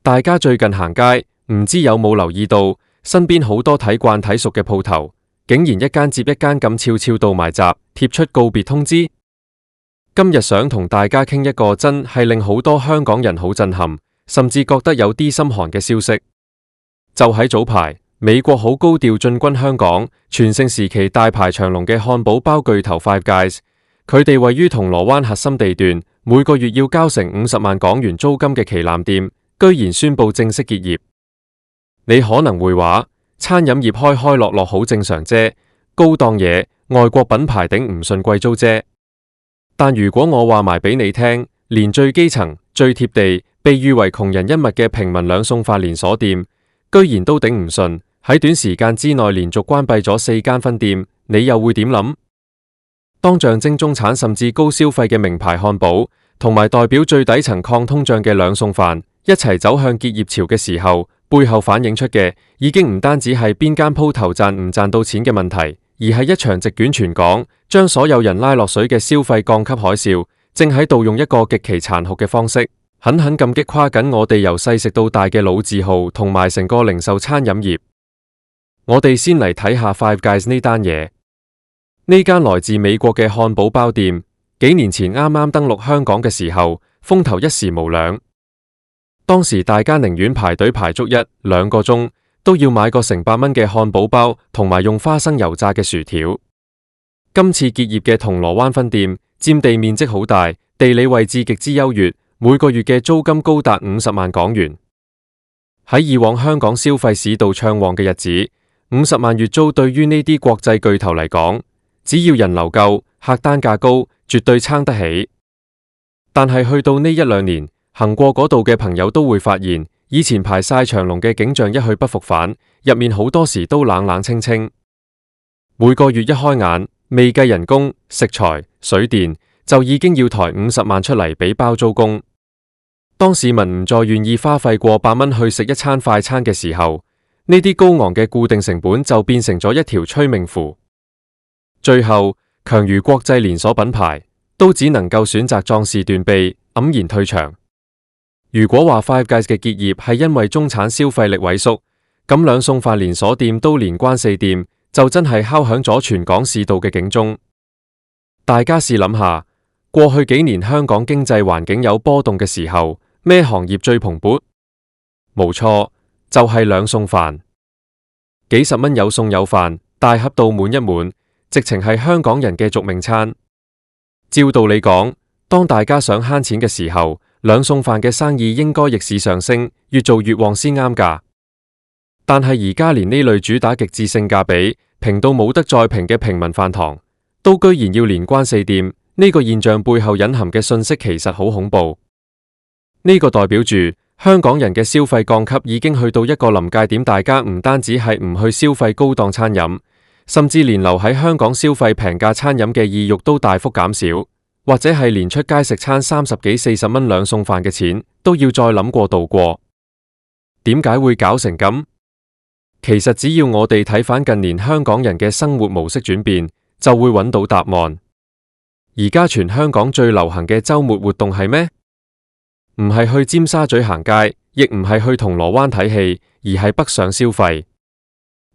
大家最近行街，唔知有冇留意到，身邊好多睇慣睇熟嘅鋪頭，竟然一間接一間咁悄悄道埋閘，貼出告別通知。今日想同大家傾一個真係令好多香港人好震撼，甚至覺得有啲心寒嘅消息。就喺早排，美國好高調進軍香港，全盛時期大排長龍嘅漢堡包巨頭 Five Guys， 佢哋位於銅鑼灣核心地段，每個月要交成50萬港元租金嘅旗艦店，居然宣布正式結業。你可能會話，餐飲業開開落落好正常啫，高檔嘢，外國品牌頂唔順貴租啫。但如果我話埋俾你聽，連最基層、最貼地、被譽為窮人一物嘅平民兩餸飯連鎖店，居然都頂唔順，喺短時間之內連續關閉咗4間分店，你又會點諗？當象徵中產甚至高消費嘅名牌漢堡，同埋代表最底層抗通脹嘅兩餸飯，一齊走向結業潮嘅時候，背後反映出嘅已經唔單止係邊間鋪頭賺唔賺到錢嘅問題，而係一場席捲全港，將所有人拉落水嘅消費降級海嘯，正喺度用一個極其殘酷嘅方式，狠狠咁擊垮緊我哋由細食到大嘅老字號，同埋成個零售餐飲業。我哋先嚟睇下 Five Guys 呢單嘢。呢間來自美國嘅漢堡包店，幾年前啱啱登陸香港嘅時候，風頭一時無兩。當時大家寧願排隊排足1-2個鐘，都要買個成100蚊嘅漢堡包，同埋用花生油炸嘅薯條。今次結業嘅銅鑼灣分店，佔地面積好大，地理位置極之優越，每個月嘅租金高達50萬港元。喺以往香港消費市道暢旺嘅日子，50萬月租對於呢啲國際巨頭嚟講，只要人流夠，客單價高，絕對撐得起。但係去到呢1-2年，行過嗰度嘅朋友都會發現，以前排晒長龍嘅景象一去不復返，入面好多時都冷冷清清。每個月一開眼，未計人工、食材、水電，就已經要抬50萬出嚟俾包租公。當市民唔再願意花費過100蚊去食一餐快餐嘅時候，呢啲高昂嘅固定成本就變成咗一條催命符。最後，強如國際連鎖品牌，都只能夠選擇壯士斷臂，黯然退場。如果話 Five Guys 嘅結業係因為中產消費力萎縮，咁兩餸飯連鎖店都連關4店，就真係敲響咗全港市道嘅警鐘。大家試諗下，過去幾年香港經濟環境有波動嘅時候，咩行業最蓬勃？冇錯，就係兩餸飯。幾十蚊有餸有飯，大盒到滿一滿，直情係香港人嘅續命餐。照道理講，當大家想慳錢嘅時候，兩餸飯嘅生意應該逆市上升，越做越旺先啱㗎。但係而家連呢類主打極致性價比、平到冇得再平嘅平民飯堂，都居然要連關4店，呢個現象背後隱含嘅信息其實好恐怖。呢個代表住香港人嘅消費降級已經去到一個臨界點，大家唔單止係唔去消費高檔餐飲，甚至連留喺香港消費平價餐飲嘅意欲都大幅減少，或者係連出街食餐30幾40蚊兩餸飯嘅錢都要再諗過度過。點解會搞成咁？其實只要我哋睇返近年香港人嘅生活模式轉變，就會揾到答案。而家全香港最流行嘅週末活動係咩？唔係去尖沙咀行街，亦唔係去銅鑼灣睇戲，而係北上消費。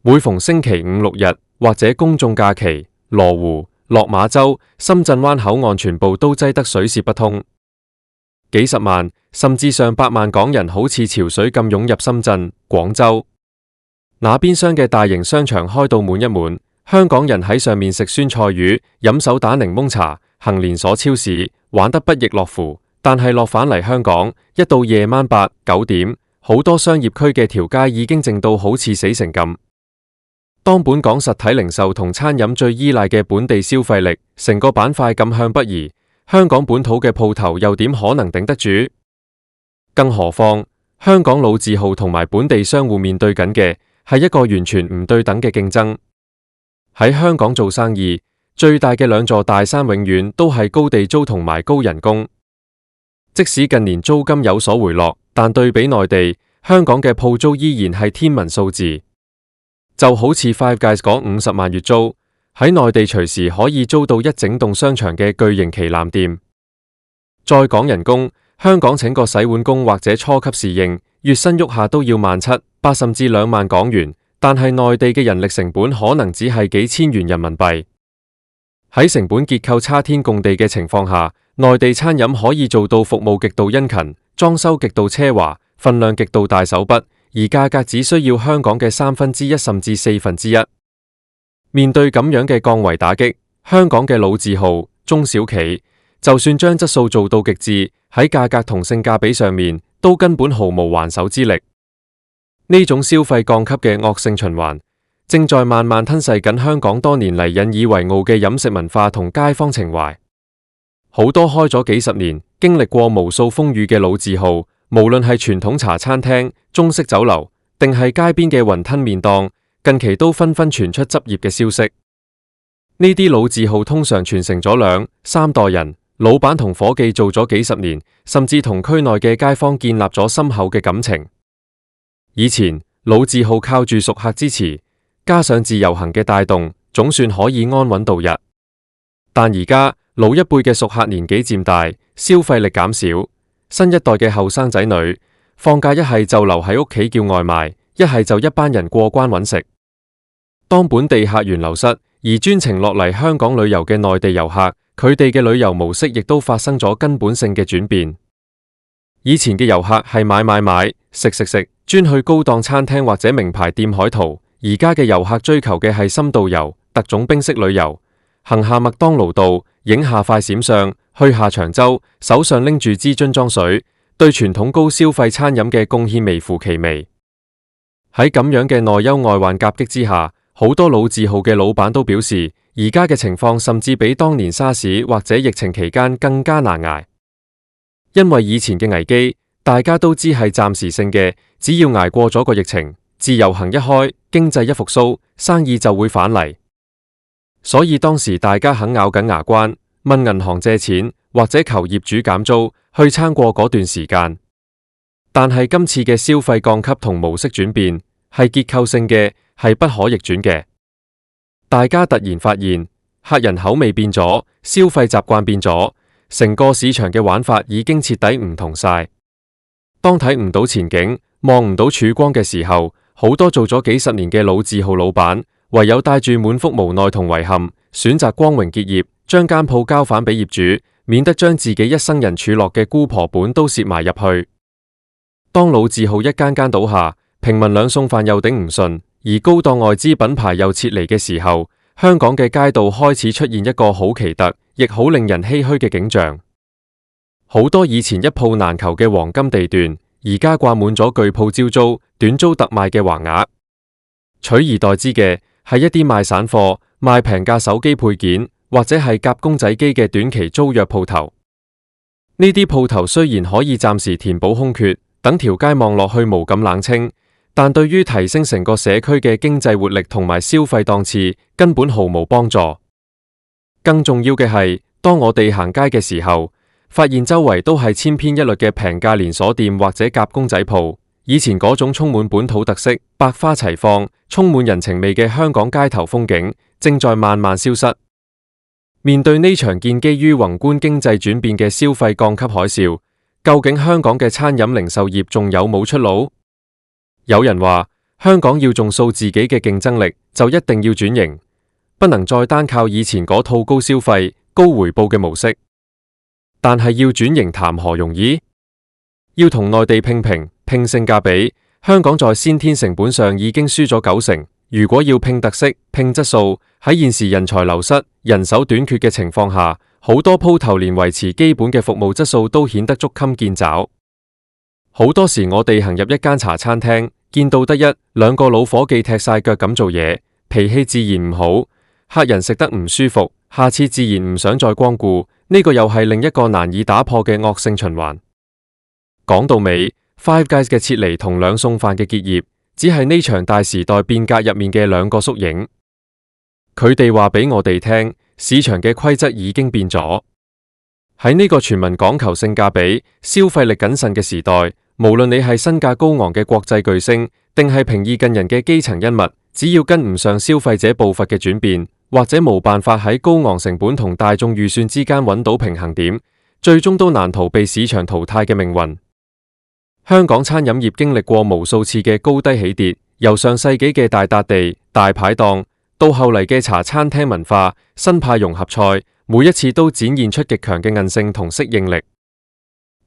每逢星期5、6日或者公眾假期，羅湖、落馬洲、深圳灣口岸全部都擠得水泄不通。幾十萬甚至上百萬港人好似潮水咁湧入深圳、廣州。那邊廂嘅大型商場開到滿一滿，香港人喺上面食酸菜魚、飲手打檸檬茶、行連鎖超市，玩得不亦樂乎。但係落返嚟香港，一到夜晚8、9點，好多商業區嘅條街已經靜到好似死城咁。當本港實體零售同餐飲最依賴嘅本地消費力，成個板塊咁向不移，香港本土嘅鋪頭又點可能頂得住？更何況，香港老字號同埋本地商戶面對緊嘅係一個完全唔對等嘅競爭。喺香港做生意，最大嘅兩座大山永遠都係高地租同埋高人工。即使近年租金有所回落，但對比內地，香港嘅鋪租依然係天文數字。就好似 Five Guys 嗰50萬月租，喺內地隨時可以租到一整棟商場嘅巨型旗艦店。再講人工，香港請個洗碗工或者初級侍應，月薪喐下都要17000、8甚至2萬港元，但係內地嘅人力成本可能只係幾千元人民幣。喺成本結構差天共地嘅情況下，內地餐飲可以做到服務極度殷勤，裝修極度奢華，份量極度大手筆，而價格只需要香港嘅1/3甚至1/4。面對咁樣嘅降維打擊，香港嘅老字號、中小企，就算將質素做到極致，喺價格同性價比上面，都根本毫無還手之力。呢種消費降級嘅惡性循環，正在慢慢吞噬緊香港多年嚟引以為傲嘅飲食文化同街坊情懷。好多開咗幾十年、經歷過無數風雨嘅老字號，無論係傳統茶餐廳、中式酒樓，定係街邊嘅雲吞麵檔，近期都紛紛傳出執業嘅消息。呢啲老字號通常傳承咗2、3代人，老闆同伙計做咗幾十年，甚至同區內嘅街坊建立咗深厚嘅感情。以前老字號靠住熟客支持，加上自由行嘅帶動，總算可以安穩度日。但而家老一輩嘅熟客年紀漸大，消費力減少，新一代嘅後生仔女放假一係就留喺屋企叫外賣，一係就一班人過關揾食。當本地客源流失，而專程落嚟香港旅遊嘅內地遊客，佢哋嘅旅遊模式亦都發生咗根本性嘅轉變。以前嘅遊客係買、食，專去高檔餐廳或者名牌店海淘，而家嘅遊客追求嘅係深度遊、特種兵式旅遊，行下麥當勞道，影下快閃相，去下長洲，手上拎住支樽裝水，對傳統高消費餐飲嘅貢獻微乎其微。喺咁樣嘅內憂外患夾擊之下，好多老字號嘅老闆都表示，而家嘅情況甚至比當年沙士或者疫情期間更加難捱。因為以前嘅危機，大家都知係暫時性嘅，只要捱過咗個疫情，自由行一開，經濟一復甦，生意就會返嚟。所以當時大家肯咬緊牙關，問銀行借錢，或者求業主減租，去撐過嗰段時間。但係今次嘅消費降級同模式轉變，係結構性嘅，係不可逆轉嘅。大家突然發現，客人口味變咗，消費習慣變咗，成個市場嘅玩法已經徹底唔同晒。當睇唔到前景，望唔到曙光嘅時候，好多做咗幾十年嘅老字號老闆，唯有帶住滿腹無奈同遺憾，選擇光榮結業，將間鋪交返俾業主，免得將自己一生人儲落嘅姑婆本都蝕埋入去。當老字號一間間倒下，平民兩餸飯又頂唔順，而高檔外資品牌又撤離嘅時候，香港嘅街道開始出現一個好奇特，亦好令人唏噓嘅景象。好多以前一鋪難求嘅黃金地段，而家掛滿咗巨鋪招租、短租特賣嘅橫額，取而代之嘅係一啲賣散貨、賣平價手機配件或者係夾公仔機嘅短期租約鋪頭。呢啲鋪頭雖然可以暫時填補空缺，等條街望落去無咁冷清，但對於提升成個社區嘅經濟活力同埋消費檔次根本毫無幫助。更重要嘅係，當我哋行街嘅時候，發現周圍都係千篇一律嘅平價連鎖店或者夾公仔鋪，以前嗰種充滿本土特色、百花齊放、充滿人情味嘅香港街頭風景，正在慢慢消失。面對呢場建基於宏觀經濟轉變嘅消費降級海嘯，究竟香港嘅餐飲零售業仲有冇出路？有人話，香港要重塑自己嘅競爭力，就一定要轉型，不能再單靠以前嗰套高消費、高回報嘅模式。但係要轉型談何容易？要同內地拼性價比，香港在先天成本上已經輸咗90%。如果要拼特色、拼質素，喺現時人才流失、人手短缺嘅情況下，好多鋪頭連維持基本嘅服務質素都顯得捉襟見肘。好多時我哋行入一間茶餐廳，見到得1、2個老伙計踢晒腳咁做嘢，脾氣自然唔好，客人食得唔舒服，下次自然唔想再光顧。呢個又係另一個難以打破嘅惡性循環。講到尾，Five Guys 嘅撤離同兩餸飯嘅結業，只係呢場大時代變革入面嘅2個縮影。佢哋話俾我哋聽，市場嘅規則已經變咗。喺呢個全民講求性價比、消費力謹慎嘅時代，無論你係身價高昂嘅國際巨星，定係平易近人嘅基層恩物，只要跟唔上消費者步伐嘅轉變，或者冇辦法喺高昂成本同大眾預算之間揾到平衡點，最終都難逃被市場淘汰嘅命運。香港餐飲業經歷過無數次嘅高低起跌，由上世紀嘅大笪地、大排檔，到後嚟嘅茶餐廳文化、新派融合菜，每一次都展現出極強嘅韌性同適應力。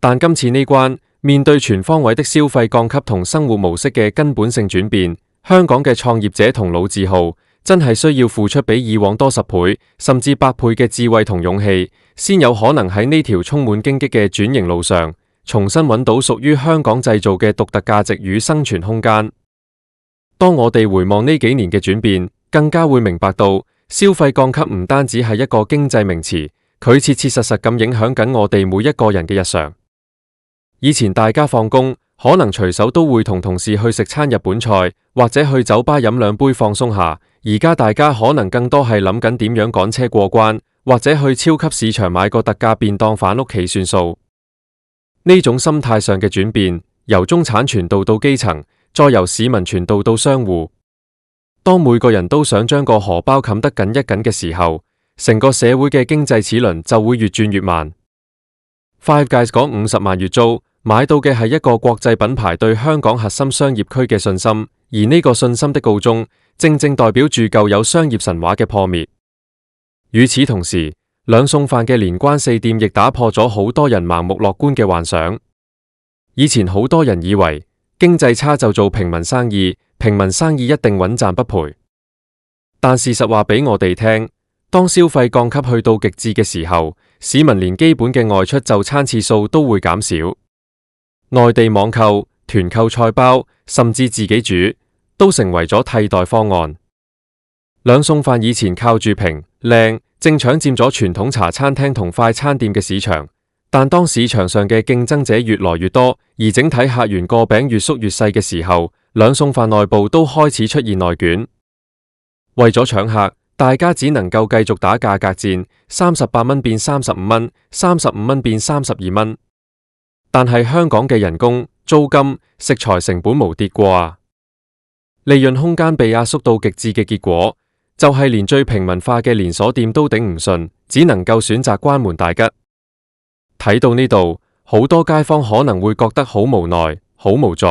但今次呢關，面對全方位的消費降級同生活模式嘅根本性轉變，香港嘅創業者同老字號真係需要付出比以往多10倍甚至100倍嘅智慧同勇氣，先有可能喺呢條充滿荊棘嘅轉型路上，重新揾到屬於香港製造嘅獨特價值與生存空間。當我哋回望呢幾年嘅轉變，更加會明白到消費降級唔單止係一個經濟名詞，佢切切實實咁影響緊我哋每一個人嘅日常。以前大家放工可能隨手都會同同事去食餐日本菜，或者去酒吧飲2杯放鬆下。而家大家可能更多係諗緊點樣趕車過關，或者去超級市場買個特價便當返屋企算數。呢種心態上嘅轉變，由中產傳導到基層，再由市民傳導到商戶。當每個人都想將個荷包冚得緊一緊嘅時候，成個社會嘅經濟齒輪就會越轉越慢。Five Guys 講50萬月租，買到嘅係一個國際品牌對香港核心商業區嘅信心，而呢個信心的告終，正正代表住舊有商業神話嘅破滅。與此同時，兩餸飯嘅連關4店亦打破咗好多人盲目樂觀嘅幻想。以前好多人以為經濟差就做平民生意，平民生意一定穩賺不賠。但事實話俾我哋聽，當消費降級去到極致嘅時候，市民連基本嘅外出就餐次數都會減少。內地網購、團購菜包，甚至自己煮，都成為咗替代方案。兩餸飯以前靠住平、靚，正搶佔咗傳統茶餐廳同快餐店嘅市場。但當市場上嘅競爭者越來越多，而整體客源個餅越縮越細嘅時候，兩餸飯內部都開始出現內卷。為咗搶客，大家只能夠繼續打價格戰，38蚊變35蚊，35蚊變32蚊。但係香港嘅人工、租金、食材成本無跌過啊！利潤空間被壓縮到極致嘅結果，就係連最平民化嘅連鎖店都頂唔順，只能夠選擇關門大吉。睇到呢度，好多街坊可能會覺得好無奈、好無助。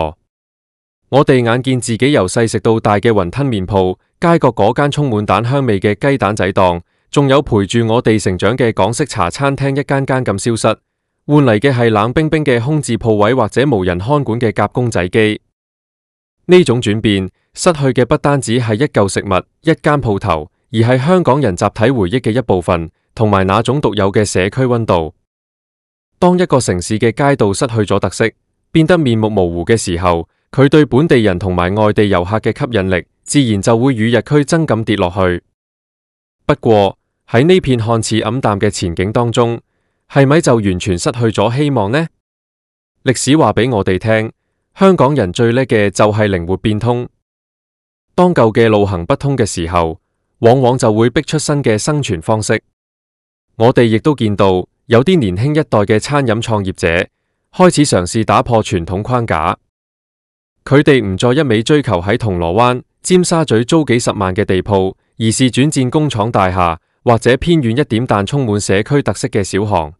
我哋眼見自己由細食到大嘅雲吞麵鋪，街角嗰間充滿蛋香味嘅雞蛋仔檔，仲有陪住我哋成長嘅港式茶餐廳一間間咁消失，換嚟嘅係冷冰冰嘅空置鋪位或者無人看管嘅夾公仔機。呢種轉變，失去嘅不單止係一嚿食物、一間鋪頭，而係香港人集體回憶嘅一部分，同埋那種獨有嘅社區溫度。當一個城市嘅街道失去咗特色，變得面目模糊嘅時候，佢對本地人同埋外地遊客嘅吸引力，自然就會與日俱增咁跌落去。不過喺呢片看似黯淡嘅前景當中，係咪就完全失去咗希望呢？歷史話俾我哋聽，香港人最叻嘅就係靈活變通。當舊嘅路行不通嘅時候，往往就會逼出新嘅生存方式。我哋亦都見到有啲年輕一代嘅餐飲創業者開始嘗試打破傳統框架，佢哋唔再一味追求喺銅鑼灣、尖沙咀租幾十萬嘅地鋪，而是轉戰工廠大廈或者偏遠一點但充滿社區特色嘅小巷。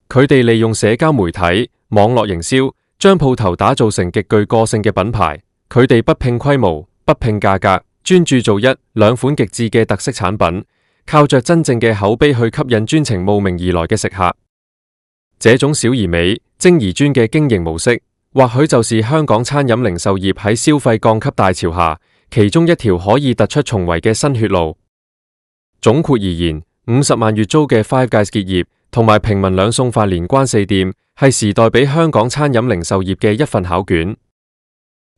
佢哋利用社交媒體、網絡營銷，將鋪頭打造成極具個性嘅品牌。佢哋不拼規模、不拼價格，專注做1、2款極致嘅特色產品，靠着真正嘅口碑去吸引專程慕名而來嘅食客。這種小而美、精而專嘅經營模式，或許就是香港餐飲零售業喺消費降級大潮下，其中一條可以突出重圍嘅新血路。總括而言，50萬月租嘅 Five Guys 結業，同埋平民兩餸飯連關4店，係時代俾香港餐飲零售業嘅一份考卷。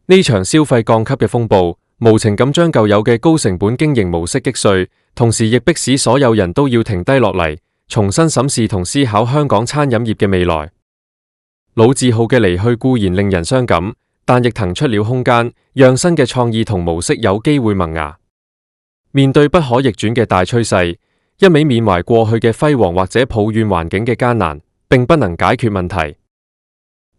呢場消費降級嘅風暴，無情咁將舊有嘅高成本經營模式擊碎，同時亦迫使所有人都要停低落嚟，重新審視同思考香港餐飲業嘅未來。老字號嘅離去固然令人傷感，但亦騰出了空間，讓新嘅創意同模式有機會萌芽。面對不可逆轉嘅大趨勢，一味緬懷過去嘅輝煌或者抱怨環境嘅艱難，並不能解決問題。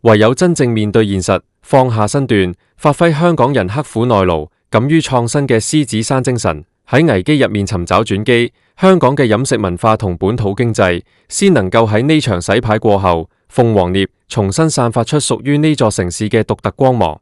唯有真正面對現實，放下身段，發揮香港人刻苦耐勞、敢於創新嘅獅子山精神，喺危機入面尋找轉機，香港嘅飲食文化同本土經濟，先能夠喺呢場洗牌過後，鳳凰涅重新散發出屬於呢座城市嘅獨特光芒。